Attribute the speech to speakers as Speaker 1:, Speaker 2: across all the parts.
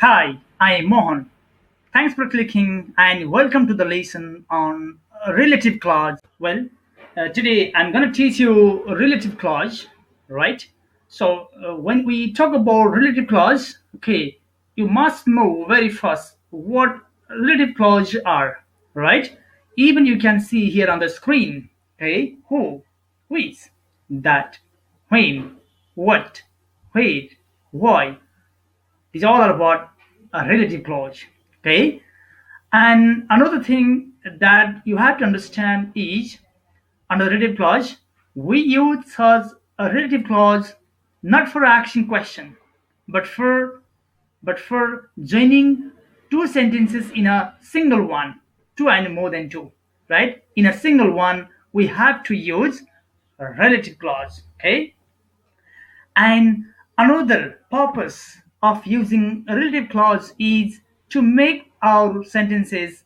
Speaker 1: Hi, I am Mohan. Thanks for clicking and welcome to the lesson on relative clause. Today I'm going to teach you a relative clause, right? When we talk about relative clause, okay, you must know very first what relative clause are, right? Even you can see here on the screen, okay, who is, that, when, what, where, why, these all are about a relative clause. Okay. And another thing that you have to understand is under relative clause, we use such a relative clause not for action question, but for joining two sentences in a single one, two and more than two, right? In a single one, we have to use a relative clause. Okay. And another purpose of using a relative clause is to make our sentences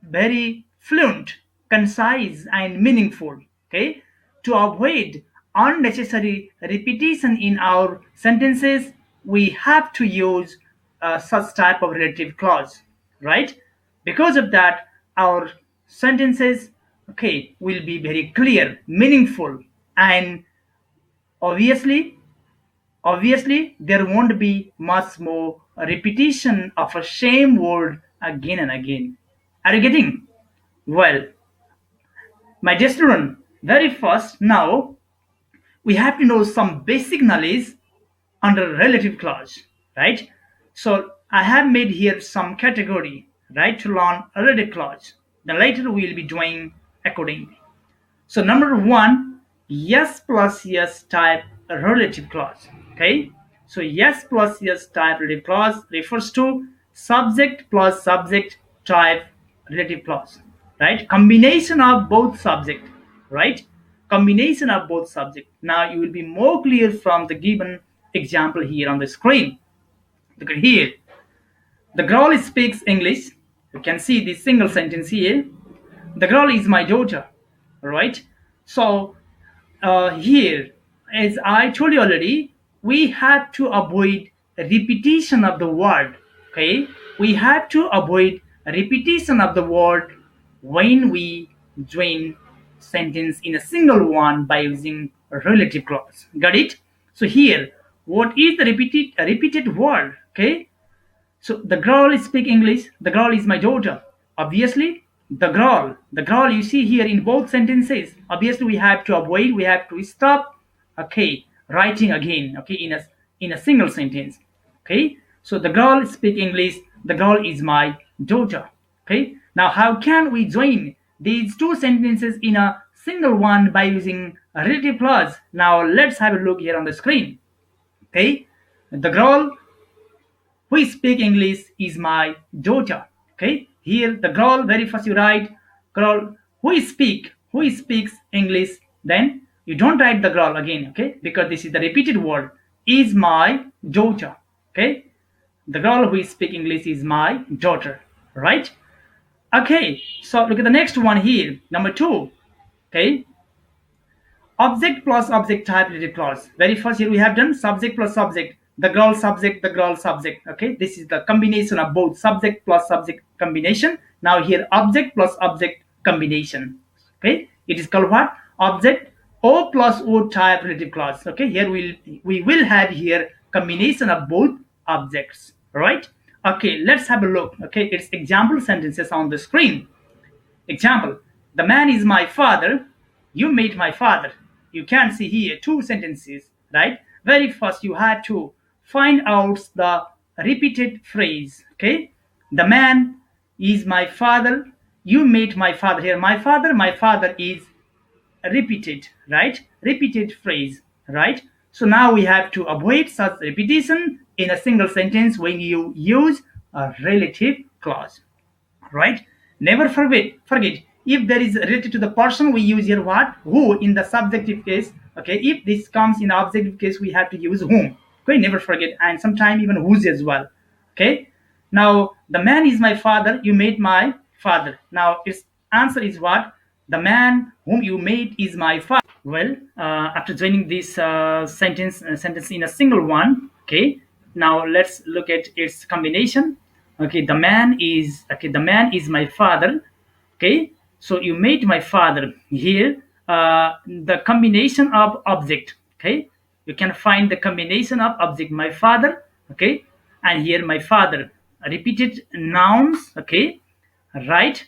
Speaker 1: very fluent, concise, and meaningful. Okay, to avoid unnecessary repetition in our sentences, we have to use such type of relative clause, right? Because of that, our sentences, okay, will be very clear, meaningful, and obviously obviously there won't be much more repetition of a same word again and again. Are you getting? Well, my dear student, very first now we have to know some basic knowledge under relative clause, right? So I have made here some category, right, to learn a relative clause. Then later we will be doing accordingly. So number one, yes plus yes type relative clause. Okay. So yes plus yes type relative clause refers to subject plus subject type relative clause. Right. Combination of both subject. Right. Combination of both subject. Now you will be more clear from the given example here on the screen. Look at here. The girl speaks English. You can see this single sentence here. The girl is my daughter, right? So here, as I told you already, we have to avoid repetition of the word. Okay, we have to avoid repetition of the word when we join sentence in a single one by using a relative clause. Got it? So here, what is the repeated word? Okay, so the girl speak English. The girl is my daughter. Obviously, the girl you see here in both sentences. Obviously, we have to avoid. We have to stop. Okay, writing again. Okay, in a single sentence. Okay, so the girl speak English. The girl is my daughter. Okay, now how can we join these two sentences in a single one by using a relative clause? Now let's have a look here on the screen. Okay, the girl who speak English is my daughter. Okay, here the girl, very first you write girl who speaks English, then you don't write the girl again, okay, because this is the repeated word, is my daughter. Okay, the girl who speak English is my daughter, right? Okay, so look at the next one here, number two. Okay, object plus object type related clause. Very first here we have done subject plus subject, the girl subject, the girl subject. Okay, this is the combination of both subject plus subject combination. Now here object plus object combination. Okay, it is called what? Object o plus o type relative clause. Okay, here we will have here combination of both objects, right? Okay, let's have a look. Okay, it's example sentences on the screen. Example, the man is my father, you meet my father. You can see here two sentences, right? Very first, you had to find out the repeated phrase, okay? The man is my father, you meet my father. Here, my father is repeated, right? Repeated phrase, right? So now we have to avoid such repetition in a single sentence when you use a relative clause, right? Never forget if there is related to the person, we use here what? Who in the subjective case. Okay, if this comes in the objective case, we have to use whom. Okay, never forget, and sometimes even whose as well. Okay, now the man is my father, you made my father. Now its answer is what? The man whom you made is my father. Well, after joining this sentence in a single one, okay, Now let's look at its combination. Okay, the man is my father. Okay, so you made my father here. The combination of object. Okay, you can find the combination of object my father. Okay, and here my father, repeated nouns. Okay, right,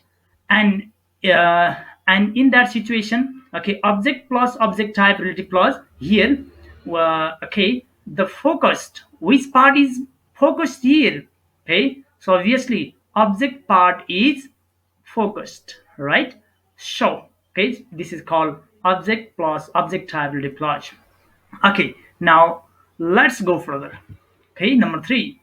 Speaker 1: and uh, and in that situation, okay, object plus object type relative clause here. Okay, the focused, which part is focused here? Okay, so obviously object part is focused, right? So okay, this is called object plus object type relative clause. Okay, now let's go further. Okay, number 3,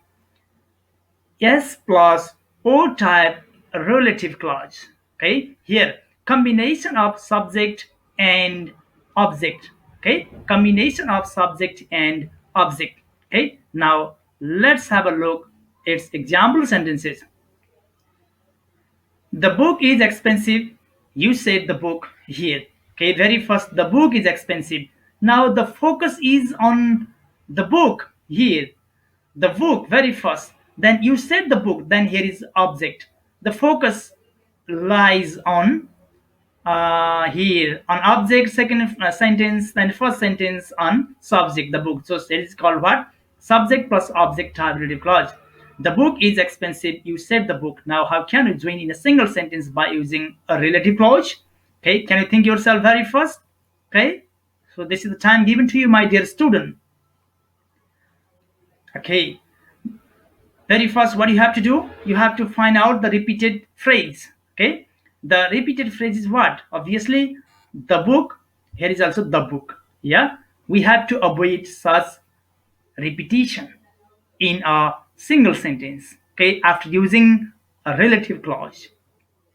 Speaker 1: S plus O type relative clause. Okay, here combination of subject and object. Okay, combination of subject and object. Okay, now let's have a look at its example sentences. The book is expensive. You said the book here. Okay, very first, the book is expensive. Now the focus is on the book here, the book very first, then you said the book, then here is object. The focus lies on here on object, second sentence, then first sentence on subject, the book. So it is called what? Subject plus object type relative clause. The book is expensive. You said the book. Now how can you join in a single sentence by using a relative clause? Okay, can you think yourself very first? Okay, so this is the time given to you, my dear student. Okay, very first, what you have to do, you have to find out the repeated phrase. Okay, the repeated phrase is what? Obviously the book. Here is also the book. Yeah, we have to avoid such repetition in a single sentence, okay, after using a relative clause.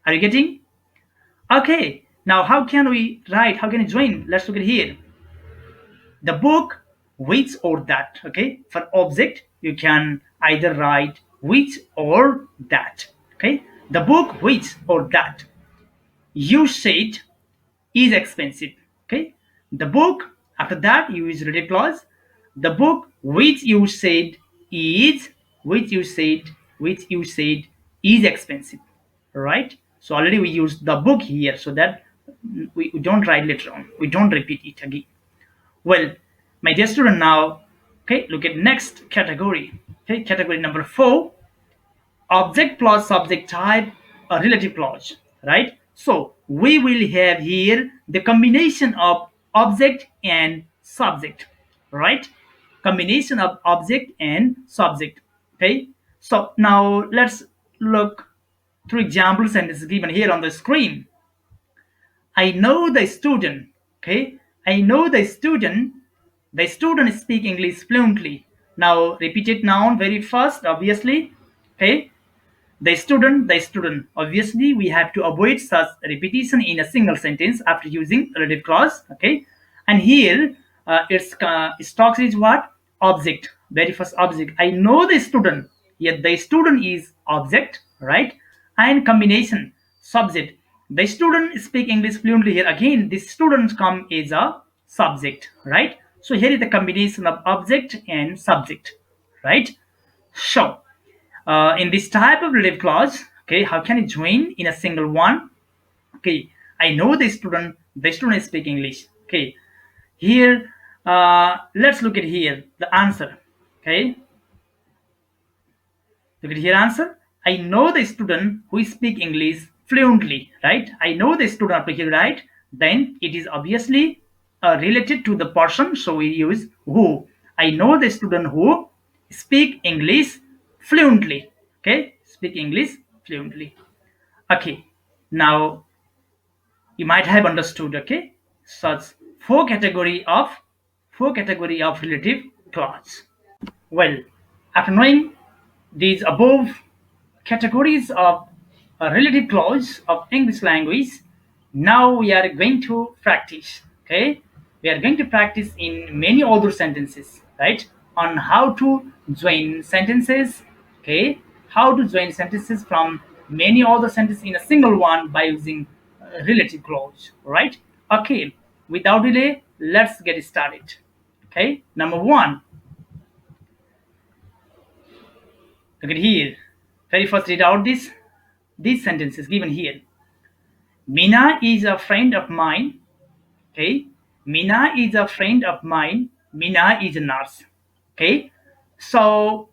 Speaker 1: Are you getting? Okay, now how can we write, how can we join? Let's look at here. The book, which or that. Okay, for object you can either write which or that. Okay, the book which or that you said is expensive. Okay, the book, after that you use relative clause. The book which you said is, which you said is expensive, right? So already we used the book here, so that we don't write later on, we don't repeat it again. Well, my dear student, now, okay, look at next category. Okay, category number 4, object plus subject type, a relative clause, right? So we will have here the combination of object and subject, right? Combination of object and subject. Okay, so now let's look through example sentences given here on the screen. I know the student. Okay, I know the student. The student speak English fluently. Now repeated noun very first, obviously. Okay, the student. Obviously, we have to avoid such repetition in a single sentence after using relative clause. Okay, and here its talks is what? Object. Very first object. I know the student. Yet the student is object, right? And combination subject. The student speak English fluently. Here again, the students come as a subject, right? So here is the combination of object and subject, right? So in this type of relative clause, okay, how can it join in a single one? Okay, I know the student speak English. Okay, here let's look at here the answer. Okay, look at here answer. I know the student who speak English fluently, right? I know the student up here, right? Then it is obviously related to the person, so we use who. I know the student who speak English fluently. Okay, speak English fluently. Okay, now you might have understood. Okay, such four category of relative clause. Well, after knowing these above categories of a relative clause of English language, now we are going to practice. Okay, we are going to practice in many other sentences, right? On how to join sentences. Okay, how to join sentences from many other sentences in a single one by using relative clause, right? Okay, without delay, let's get started. Okay, number one, Look at here. Very first read out these sentences given here. Mina is a friend of mine. Okay. Mina is a friend of mine. Mina is a nurse. Okay. So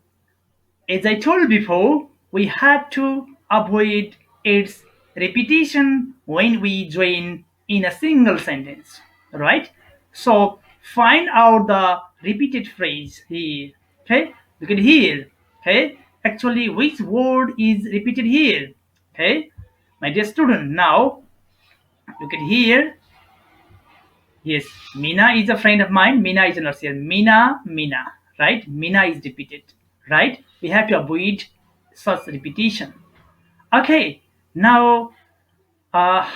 Speaker 1: as I told before, we had to avoid its repetition when we join in a single sentence, right? So find out the repeated phrase here. Okay, look at here. Okay, actually, which word is repeated here? Okay, my dear student, now look at here. Yes, Mina is a friend of mine. Mina is a nurse here. Mina, right? Mina is repeated, right? We have to avoid such repetition. Okay, now uh,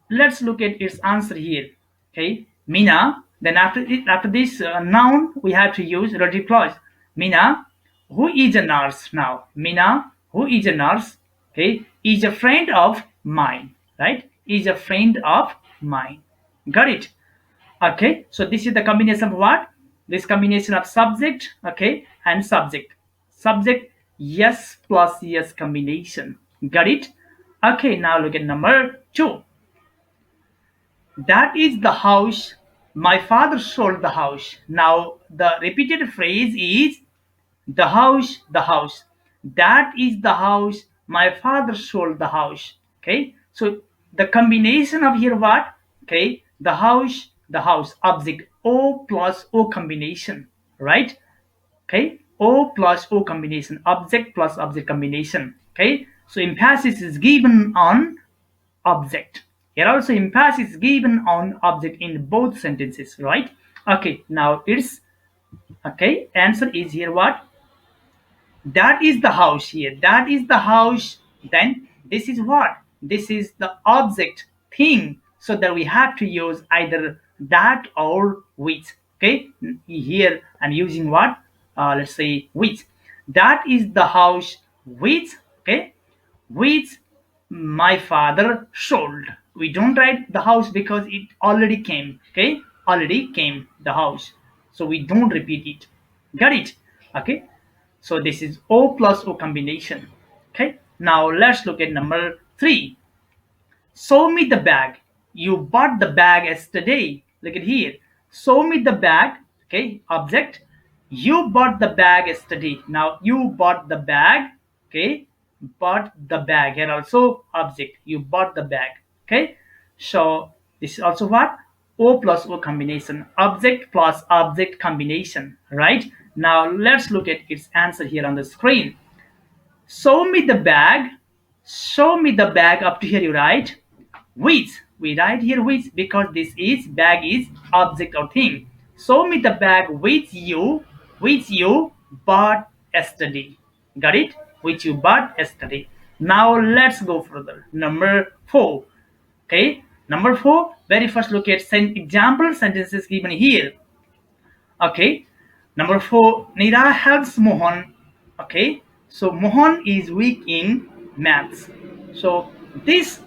Speaker 1: let's look at its answer here. Okay, Mina. Then after this noun, we have to use relative clause. Mina, who is a nurse now? Mina, who is a nurse? Okay, is a friend of mine, right? Is a friend of mine. Got it? Okay, so this is the combination of what? This combination of subject, okay, and subject yes plus yes combination. Got it? Okay, now look at number 2. That is the house my father sold. The house. Now the repeated phrase is the house. That is the house my father sold. The house. Okay, so the combination of here what? Okay, the house object o plus o combination, right? Okay, o plus o combination, object plus object combination. Okay, so emphasis is given on object. Here also emphasis is given on object in both sentences, right? Okay, now it's okay, answer is here what? That is the house here. That is the house. Then this is what? This is the object thing. So that we have to use either that or which. Okay. Here I'm using what? Let's say which. That is the house which. Okay. Which my father sold. We don't write the house because it already came. Okay. Already came the house. So we don't repeat it. Got it? Okay. So this is O plus O combination. Okay. Now let's look at number 3. Show me the bag. You bought the bag yesterday. Look at here. Show me the bag. Okay. Object. You bought the bag yesterday. Now you bought the bag. Okay. Bought the bag. Here also object. You bought the bag. Okay. So this is also what? O plus O combination. Object plus object combination. Right. Now let's look at its answer here on the screen. Show me the bag. Show me the bag. Up to here you write which. We write here which because this is bag is object or thing. Show me the bag which you bought yesterday. Got it? Which you bought yesterday. Now let's go further. Number 4. Okay. Number 4. Very first look at example sentences given here. Okay. Number 4, Nira helps Mohan. Okay, so Mohan is weak in maths. So this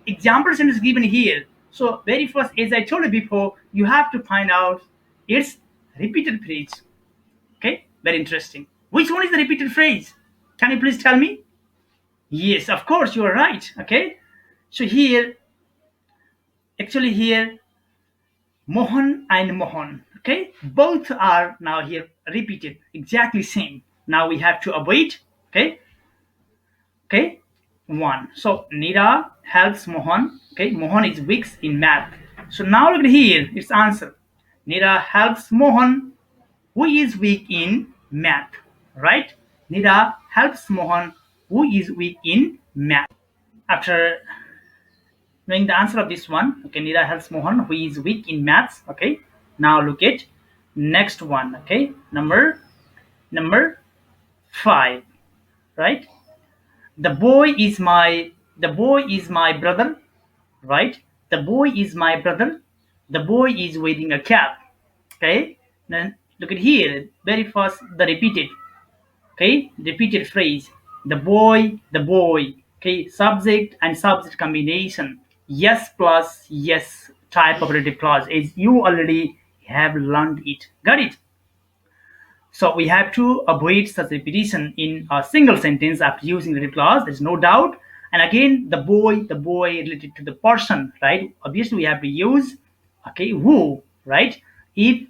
Speaker 1: example sentence given here. So very first, as I told you before, you have to find out its repeated phrase. Okay, very interesting. Which one is the repeated phrase? Can you please tell me? Yes, of course, you are right. Okay, so here, actually here, Mohan and Mohan. Okay, both are now here repeated exactly same. Now we have to avoid. Okay, okay, one. So Nira helps Mohan. Okay, Mohan is weak in math. So now look at here. Its answer. Nira helps Mohan, who is weak in math. Right? Nira helps Mohan, who is weak in math. After knowing the answer of this one, okay, Nira helps Mohan, who is weak in maths. Okay, now look at next one. Okay, number 5, right? The boy is my brother, right? The boy is my brother. The boy is wearing a cap. Okay, then look at here. Very first, the repeated. Okay, repeated phrase. The boy. Okay, subject and subject combination. Yes plus yes type of relative clause. As you already have learned it. Got it? So we have to avoid such repetition in a single sentence after using relative clause. There's no doubt. And again, the boy related to the person, right? Obviously, we have to use who, right? If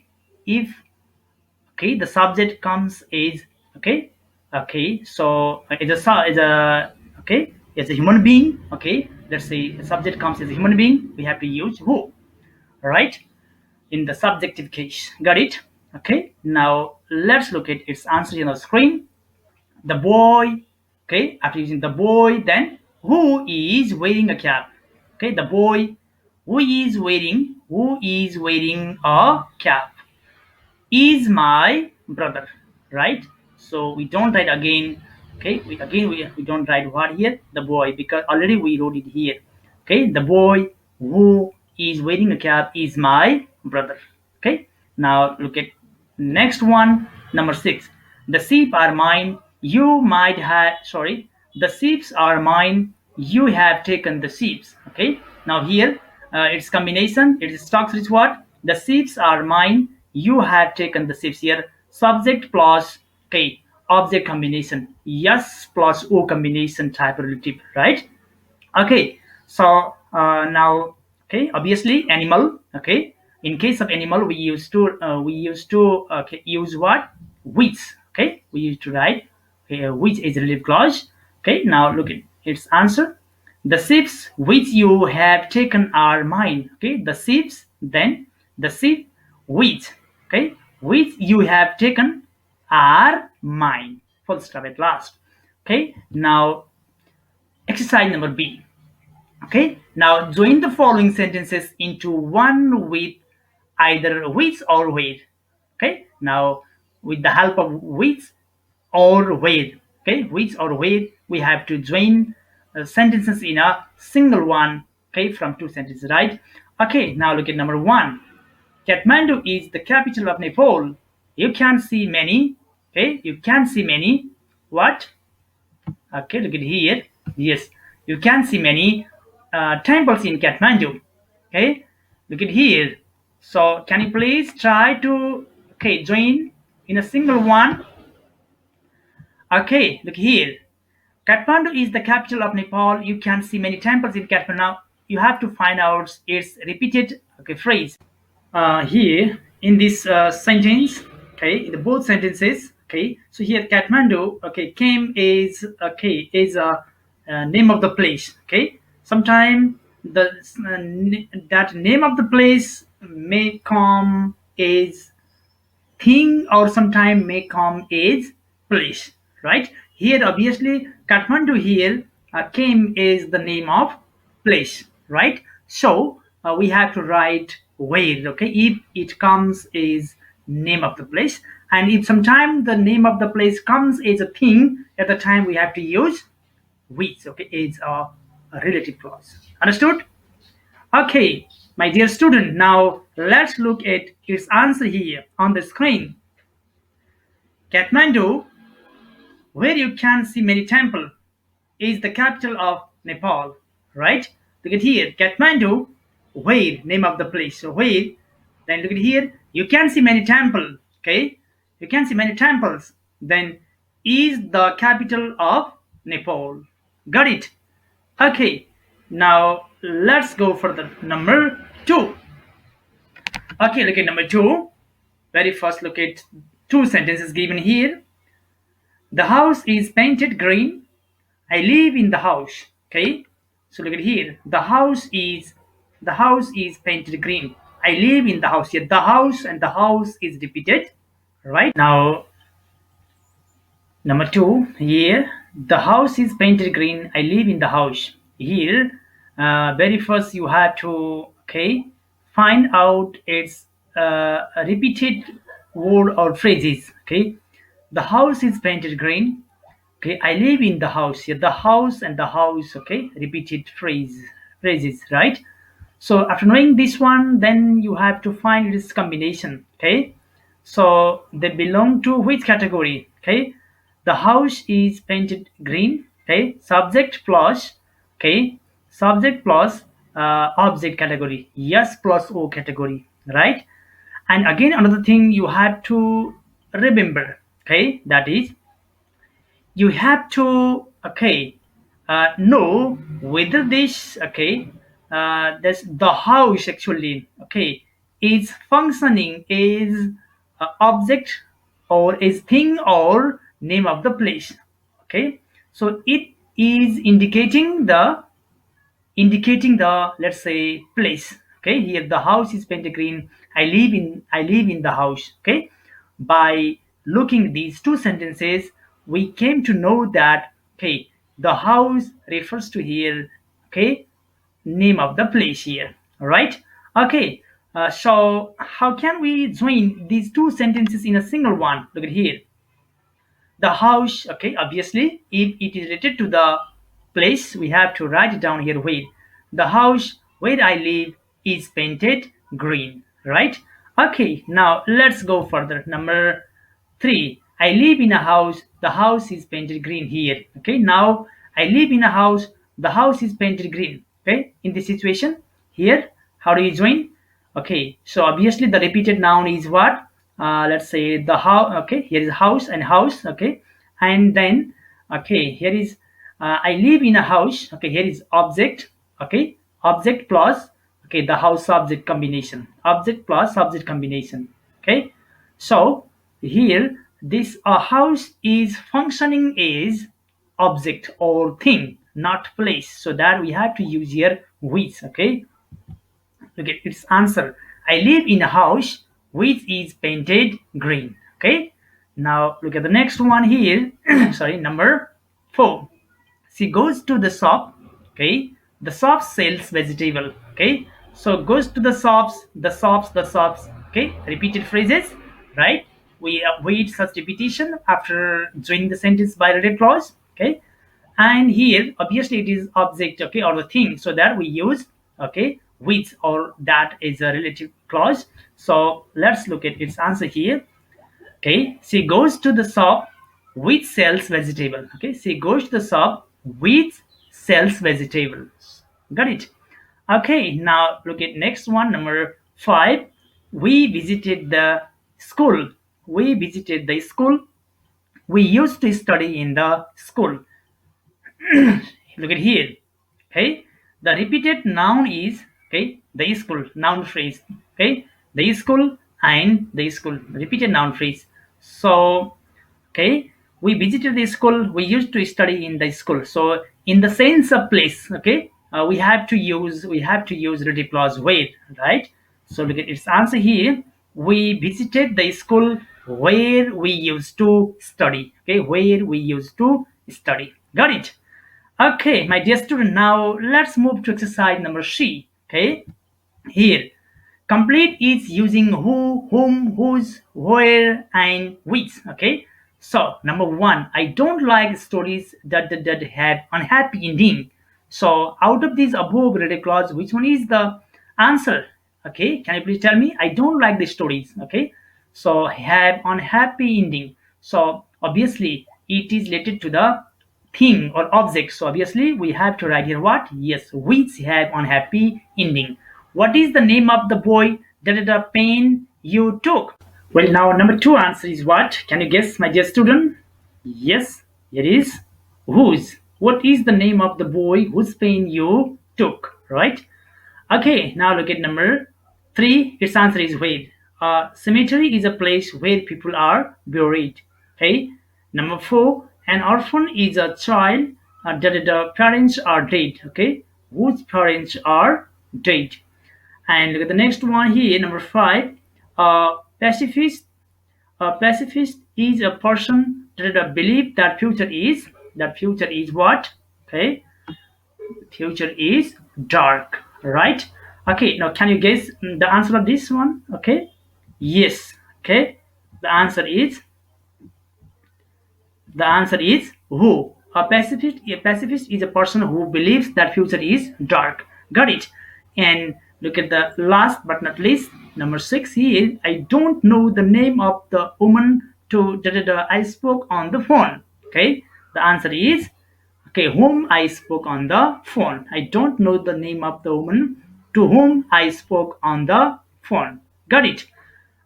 Speaker 1: the subject comes is so is a it's a human being. Let's say the subject comes as a human being. We have to use who, right? In the subjective case. Got it? Okay. Now let's look at its answer on the screen. The boy. Okay. After using the boy, then who is wearing a cap? Okay. The boy who is wearing a cap is my brother, right? So we don't write again. We don't write what here, the boy, because already we wrote it here. The boy who is wearing a cap is my brother. Now look at next one, number 6. The sheep are mine, you might have sorry the sheep are mine, you have taken the sheep. Now here it's combination, it starts with what, the sheep are mine, you have taken the sheep. Here subject plus object combination, yes plus o combination type relative, right? Now obviously animal. In case of animal, we used to use what, which. We used to write which is a relative clause. Now look at its answer. The ships which you have taken are mine. The ships, then the ship which, which you have taken are mine, full stop at last. Now exercise number B. Now join the following sentences into one with either which or where. Now with the help of which or where. Which or where, we have to join sentences in a single one. From two sentences, right? Now look at number 1. Kathmandu is the capital of Nepal. You can see many. You can see many what. Look at here. Yes, you can see many temples in Kathmandu. Look at here. So can you please try to join in a single one? Look here. Kathmandu is the capital of Nepal. You can see many temples in Kathmandu. Now you have to find out its repeated phrase. Here in this sentence, in the both sentences. So here Kathmandu came is a name of the place. Sometime the that name of the place may come as thing, or sometime may come as place, right? Here obviously Kathmandu here came is the name of place, right? So we have to write where. If it comes is name of the place, and if sometime the name of the place comes as a thing, at the time we have to use which. Is a relative clause. Understood? My dear student, now let's look at its answer here on the screen. Kathmandu, where you can see many temples, is the capital of Nepal, right? Look at here, Kathmandu, where, name of the place. So where, then look at here, you can see many temples, You can see many temples. Then is the capital of Nepal. Got it? Now let's go for the number 2. Look at number 2. Very first, look at two sentences given here. The house is painted green. I live in the house. So look at here. The house is painted green. I live in the house. Here the house and the house is repeated. Right? Now number 2 here. The house is painted green. I live in the house. Here very first you have to find out its repeated word or phrases. The house is painted green. I live in the house. Here the house and the house, repeated phrases, right? So after knowing this one, then you have to find this combination. So they belong to which category? The house is painted green. Subject plus object category, yes plus o category, right? And again another thing you have to remember. Okay, that is, you have to, okay, know whether this, okay, this the house actually, okay, is functioning is object or is thing or name of the place. Okay, so it is indicating the, let's say, place. Okay, here the house is painted green. I live in the house. Okay, by looking these two sentences, we came to know that, okay, the house refers to here, okay, name of the place here. All right. Okay, so how can we join these two sentences in a single one? Look at here, the house. Okay, obviously if it is related to the place, we have to write it down here. Wait, the house where I live is painted green, right? Okay, now let's go further. Number 3, I live in a house, the house is painted green here. Okay, now I live in a house, the house is painted green. Okay, in this situation here, how do you join? Okay, so obviously the repeated noun is what? Let's say the house. Okay, here is house and house. Okay, and then, okay, here is I live in a house. Okay, here is object. Okay, object plus, okay, the house object combination, object plus subject combination. Okay, so here this house is functioning as object or thing, not place, so that we have to use here which. Okay, look at its answer. I live in a house which is painted green. Okay, now look at the next one here. Sorry, number 4, she goes to the shop. Okay, the shop sells vegetable. Okay, so goes to the shops, the shops. Okay, repeated phrases, right? We avoid such repetition after joining the sentence by related clause. Okay, and here obviously it is object, okay, or the thing, so that we use, okay, which, or that is a relative clause. So let's look at its answer here. Okay, she goes to the shop which sells vegetable. Okay, she goes to the shop which sells vegetables. Got it? Okay, now look at next one, number 5, we visited the school. We visited the school, we used to study in the school. Look at here. Okay, the repeated noun is, okay, the school, noun phrase. Okay, the school and the school, repeated noun phrase. So, okay, we visited the school, we used to study in the school. So in the sense of place, okay, we have to use relative clause where, right? So look at its answer here. We visited the school where we used to study. Okay, where we used to study. Got it? Okay, my dear student, now let's move to exercise number C. Okay, here, complete is using who, whom, whose, where, and which. Okay, so number 1, I don't like stories that have unhappy ending. So out of these above related clause, which one is the answer? Okay, can you please tell me? I don't like the stories. Okay, so have unhappy ending. So obviously it is related to the thing or object. So obviously we have to write here what? Yes, which have unhappy ending. What is the name of the boy that the pen you took? Well, now number 2 answer is what? Can you guess, my dear student? Yes, it is whose. What is the name of the boy whose pen you took? Right? Okay, now look at number 3. Its answer is where. Cemetery is a place where people are buried. Okay. Number 4. An orphan is a child that the parents are dead. Okay. Whose parents are dead. And look at the next one here. Number 5. Uh, pacifist. A pacifist is a person that believe that future is what? Okay, future is dark, right? Okay, now can you guess the answer of this one? Okay, yes. Okay, the answer is who. A pacifist is a person who believes that future is dark. Got it? And look at the last but not least, number 6 here. I don't know the name of the woman to I spoke on the phone. Okay, the answer is, okay, whom I spoke on the phone. I don't know the name of the woman to whom I spoke on the phone. Got it?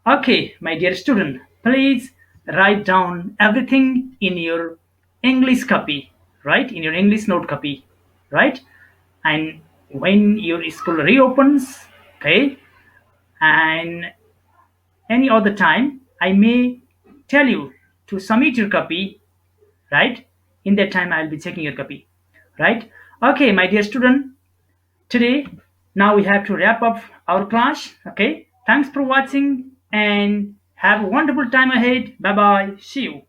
Speaker 1: Okay, my dear student, please write down everything in your English copy, right? In your English note copy, right? And when your school reopens, okay, and any other time, I may tell you to submit your copy, right? In that time, I'll be checking your copy, right? Okay, my dear student, today now we have to wrap up our class. Okay, thanks for watching and have a wonderful time ahead. Bye bye. See you.